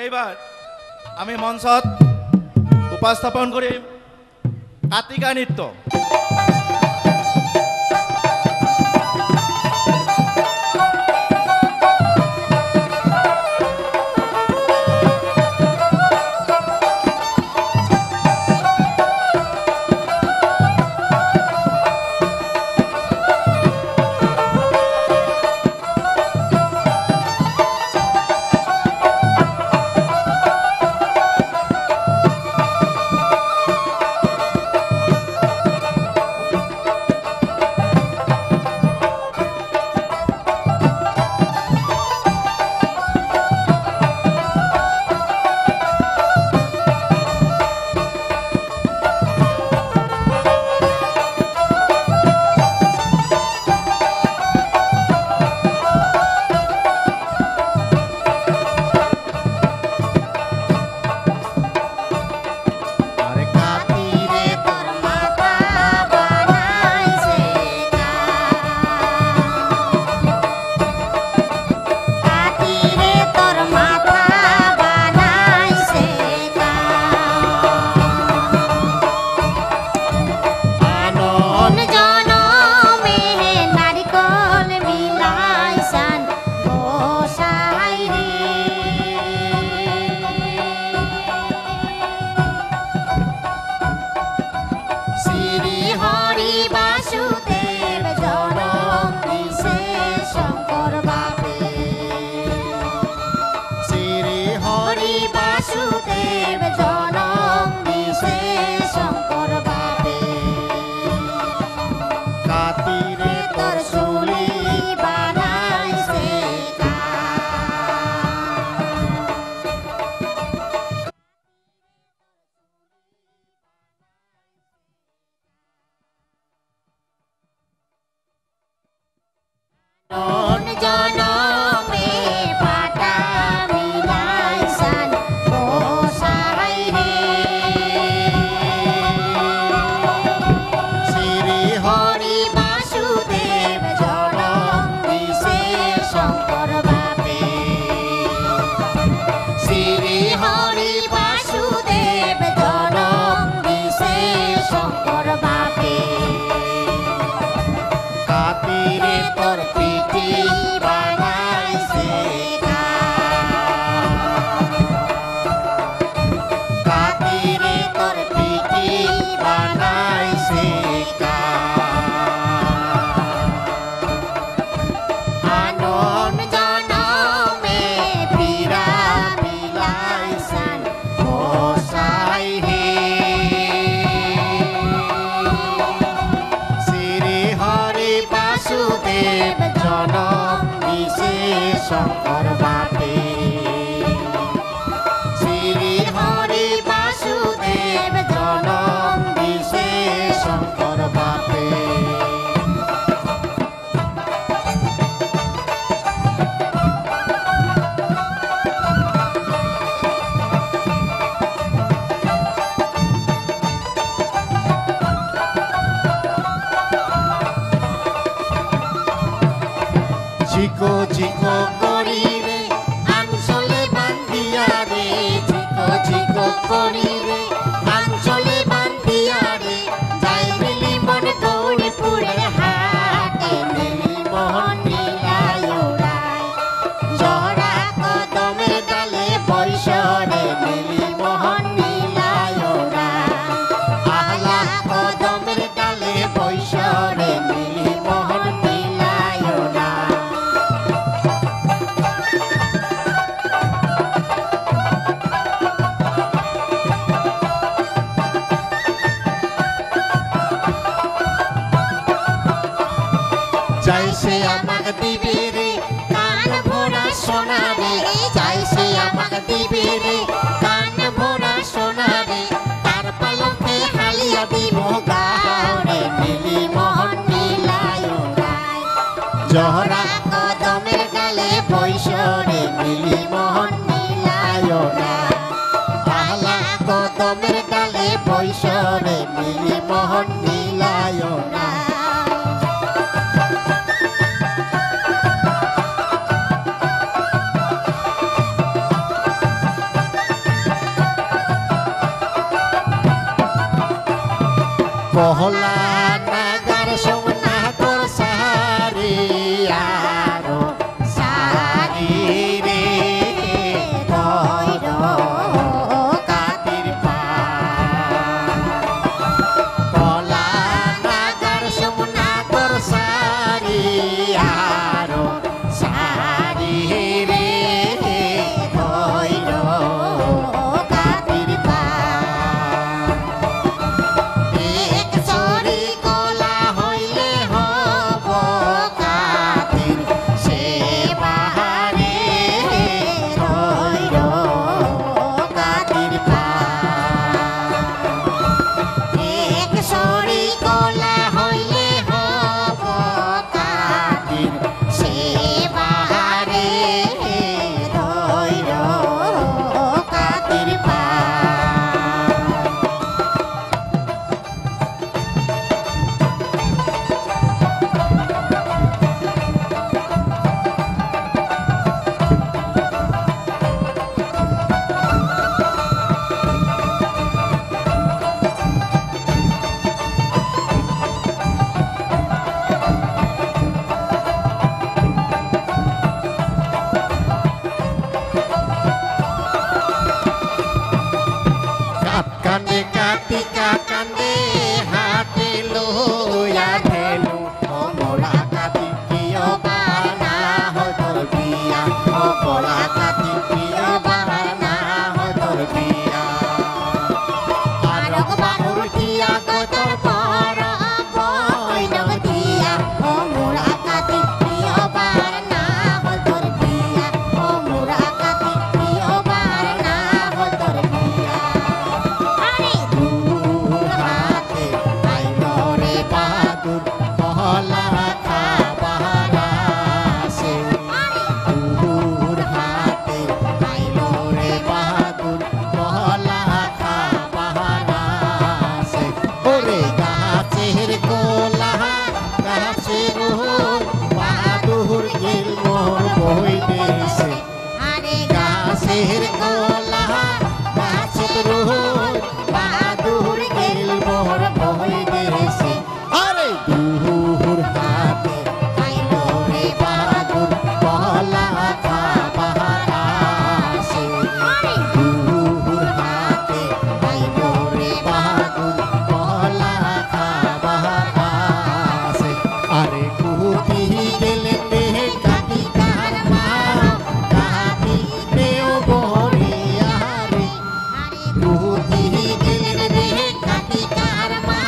এইবার আমি মঞ্চত উপস্থাপন করি কাতিকা নৃত্য। Chico, chico, corire, anchole bandiare, chico, chico, corire, anchole bandiare, jai mili mon gauri pure hate, mili mohon nilai urai, jora kodomer dale boishore, mili mohon nilai urai, ahla kodomer dale boishore, mili mohon nilai urai. Jai se amak dibere kan bhora sona re, jai se amak dibere kan bhora sona re, tar palokhe haliya dibo gaore, mili mohon nilai urai, johra kodomer gale boishore, mili mohon nilai urai, ahla kodomer gale boishore, mili mohon nilai urai. বহলা নাগার সোনা তোর সারি আরো সারি রে কইর কাতির পা বলা নাগার সোনা তোর সারি আরো সারি রে কইর কাতির পা এক সরি কলা হইলে হব কাতির সে বাহারে রইল কাতির পা এক সরি কলা হইলে হব কাতির সে বাহারে রইল কাতির পা কান্দে কাতিকা কান্দে হাতে লইয়া ঢেলু ও মোরা কাতি প্রিয় বানা হয় তোর বিয়া ও মোরা কাতি প্রিয় বানা হয় তোর বিয়া আরক বানুর দিয়া গো তোর পর বইনক দিয়া ও মোরা কাতি প্রিয় বানা হয় তোর বিয়া ও মোরা কাতি প্রিয় বানা হয় তোর বিয়া দূর হাতে আইলো রে বাহাদুর বহলা খাবার আসে দূর হাতে আইলো রে বাহাদুর বহলা খাবার আসে ওরে গাছের গোলা গাছের বাহাদুর গেল মোর বই দেশে আরে গাছের গোলা গাছের বাহাদুর গেল মোর বই দেশে আরে দূর হাতে আইলো রে বাহাদুর বহলা খাবার আসে দূর হাতে আইলো রে বাহাদুর বহলা খাবার আসে আরে কুতি গেলে তে কাটি কার মা কাটি দেও বহরে আরে কুতি গেলে রে কাটি কার মা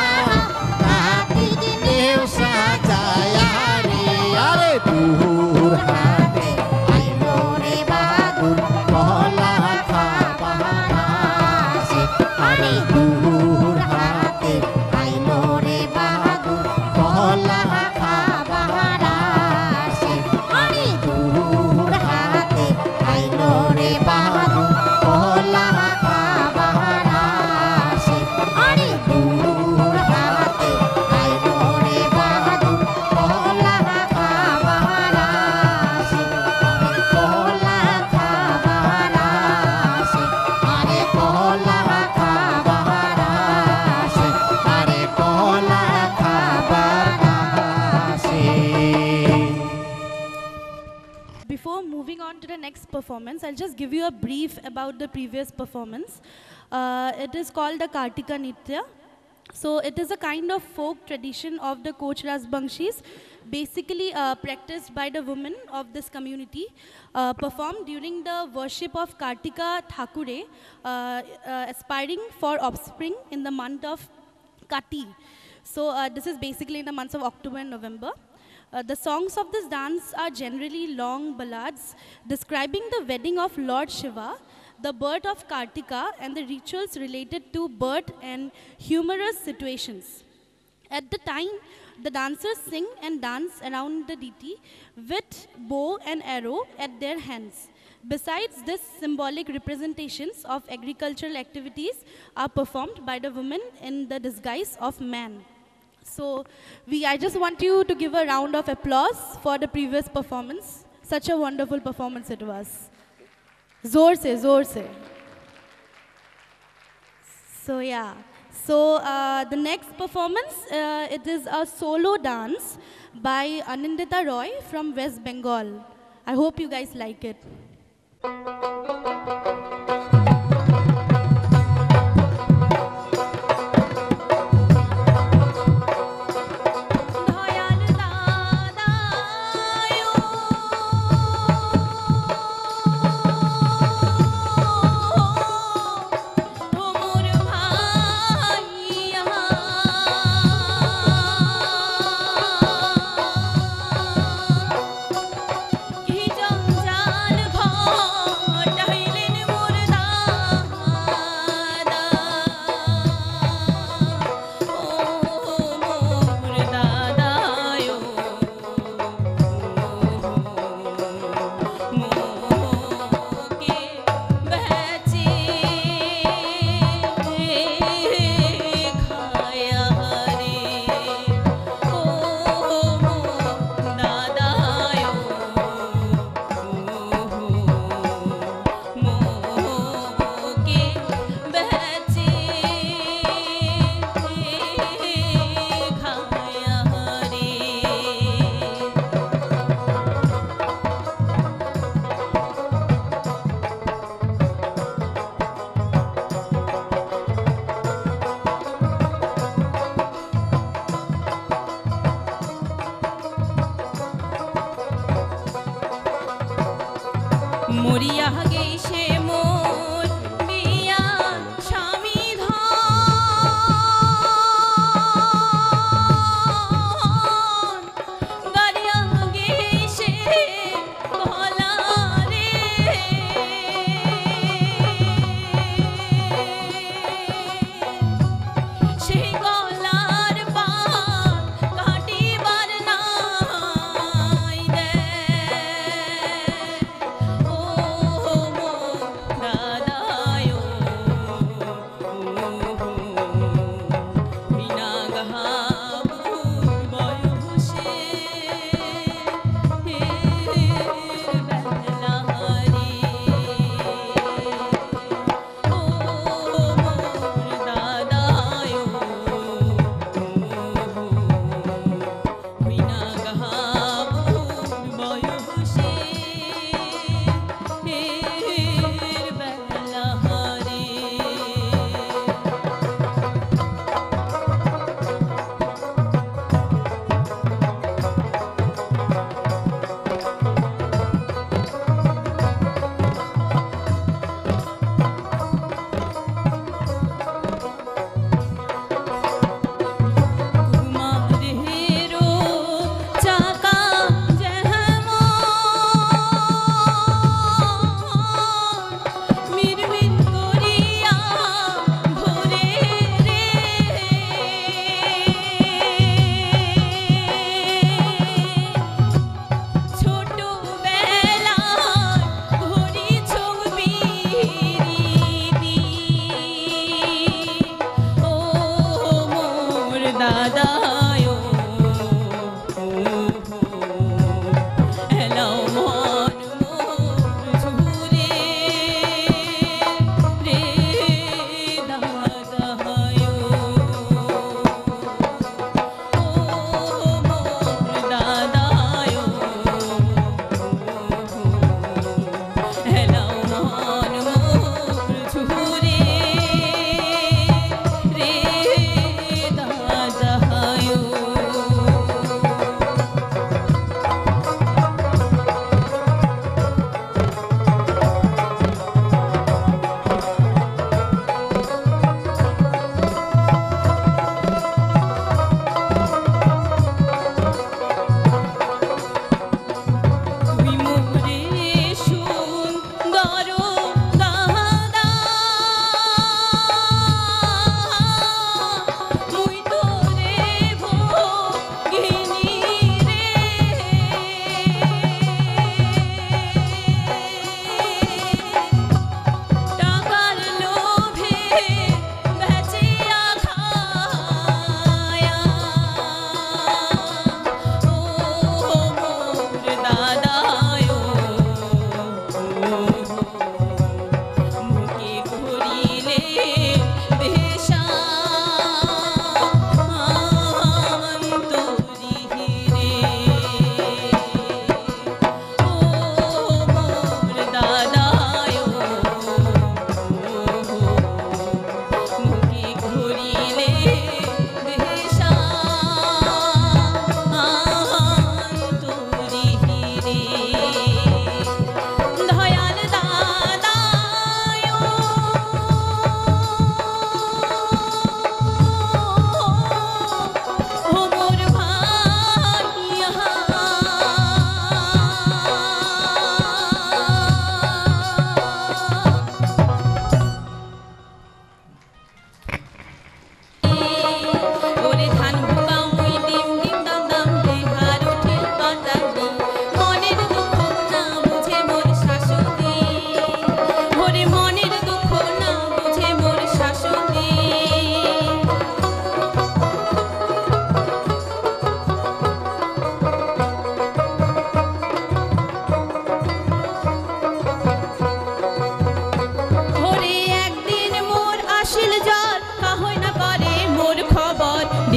কাটি দেও সাজায়া রে আরে দূর হাতে আইলো রে বাহাদুর বহলা খাবার আসে আরে দূর হাতে আইলো রে বাহাদুর বহলা খাবার আসে আরে দূর হাতে আইলো রে বাহাদুর বহলা খাবার আসে আরে দূর হাতে আইলো রে বাহাদুর বহলা খাবার আসে আরে বহলা খাবার আসে আরে বহলা খাবার আসে আরে বহলা খাবার আসে Before moving on to the next performance, I'll just give you a brief about the previous performance. It is called the Kartika Nitya. So it is a kind of folk tradition of the Koch Rajbangshis, basically practiced by the women of this community, performed during the worship of Kartika Thakure, aspiring for offspring in the month of Kati. So this is basically in the months of October and November. The songs of this dance are generally long ballads describing the wedding of Lord Shiva, the birth of Kartika, and the rituals related to birth and humorous situations. At the time, the dancers sing and dance around the deity with bow and arrow at their hands. Besides this, symbolic representations of agricultural activities are performed by the women in the disguise of man. So I just want you to give a round of applause for the previous performance. Such a wonderful performance it was. Zor se, zor se. So yeah, So the next performance, it is a solo dance by Anindita Roy from West Bengal. I hope you guys like it. জঞ্জাল ঘটায়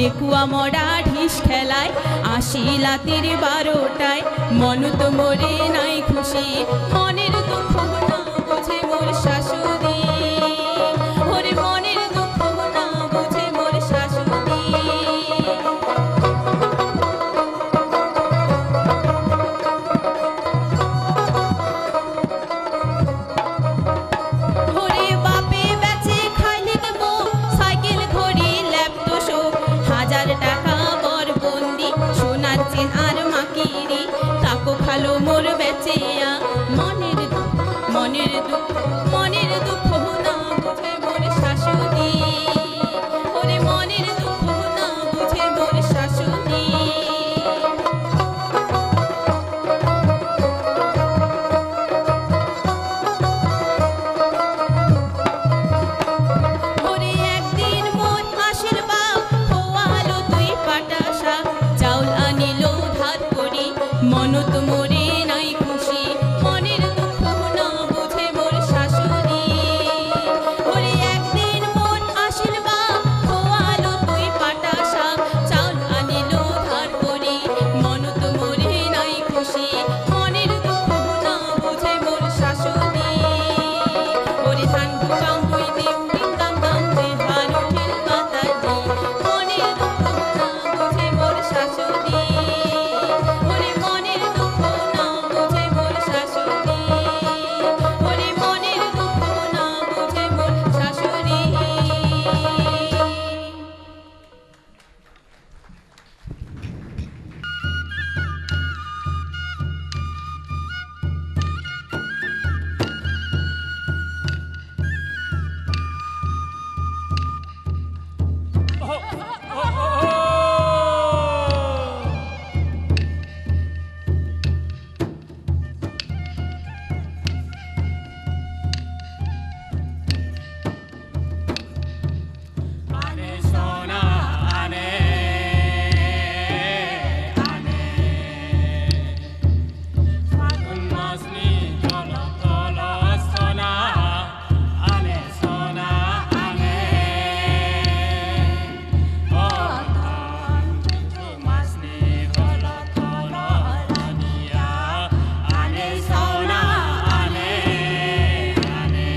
ঠেকুয়া মরা ঢিস খেলায় আসি রাতের 12টায় মন তো মোরে নাই খুশি মনের দুঃখ না বুঝে মোর শাশুড়ি ওরে মনের দুঃখ না বুঝে মোর শাশুড়ি ওরে বাপে বেচে খাইলে দেবো সাইকেল ঘড়ি ল্যাপটপ হাজার টাকা বরবন্দি সোনার চেন আর মাকিরি তাকো খালো মোর বেচেয়া মনের দুঃখ না বুঝে মোর শাশুড়ি ওরে মনের দুঃখ না বুঝে মোর শাশুড়ি ওরে একদিন মোর হাসির বাপ খোয়ালো তুই পাটা শাক চাউল আনিল ধার করি মন তো মোরে নাই খুশি মনের দুঃখ না বুঝে মোর শাশুড়ি ওরে একদিন মোর হাসির বাপ খোয়ালো তুই পাটা শাক চাউল আনিল ধার করি মন তো মোরে নাই খুশি মনের দুঃখ না বুঝে মোর শাশুড়ি ওরে ধান ফুকাম হই দিম দিম দাম দাম দে ধান উঠিল পাতালি মনের দুঃখ না বুঝে মোর শাশুড়ি ওরে মনের দুঃখ না বুঝে মোর শাশুড়ি ওরে মনের দুঃখ না বুঝে মোর শাশুড়ি আনে সোনা আনে আনে ফাগুন মাসনি জল তল সোনা আনে সোনা আনে ও ধান মাসনি জল তল রানিয়া আনে সোনা আনে আনে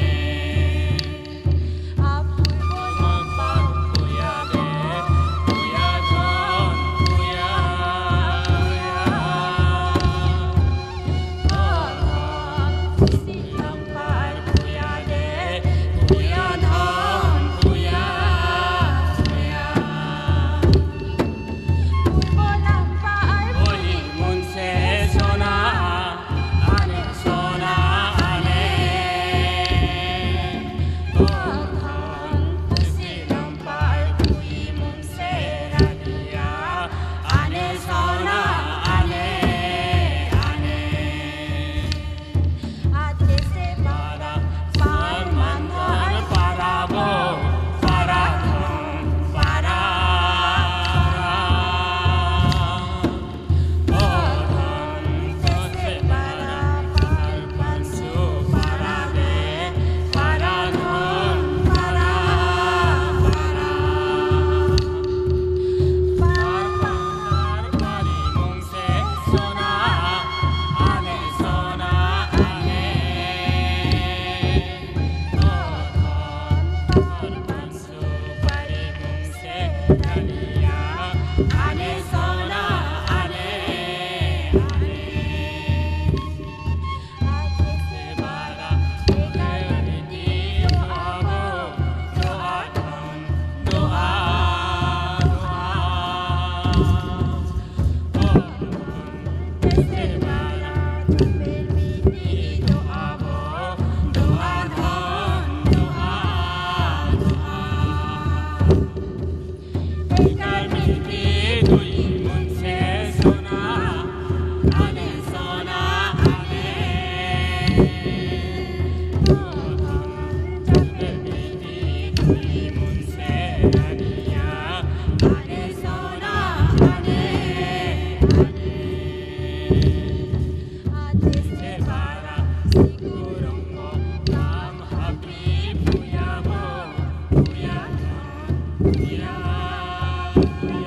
Yeah.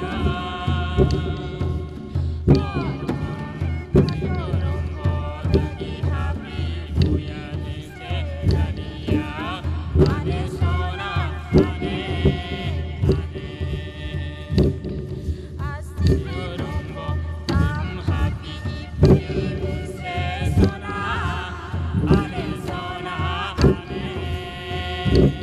Sabah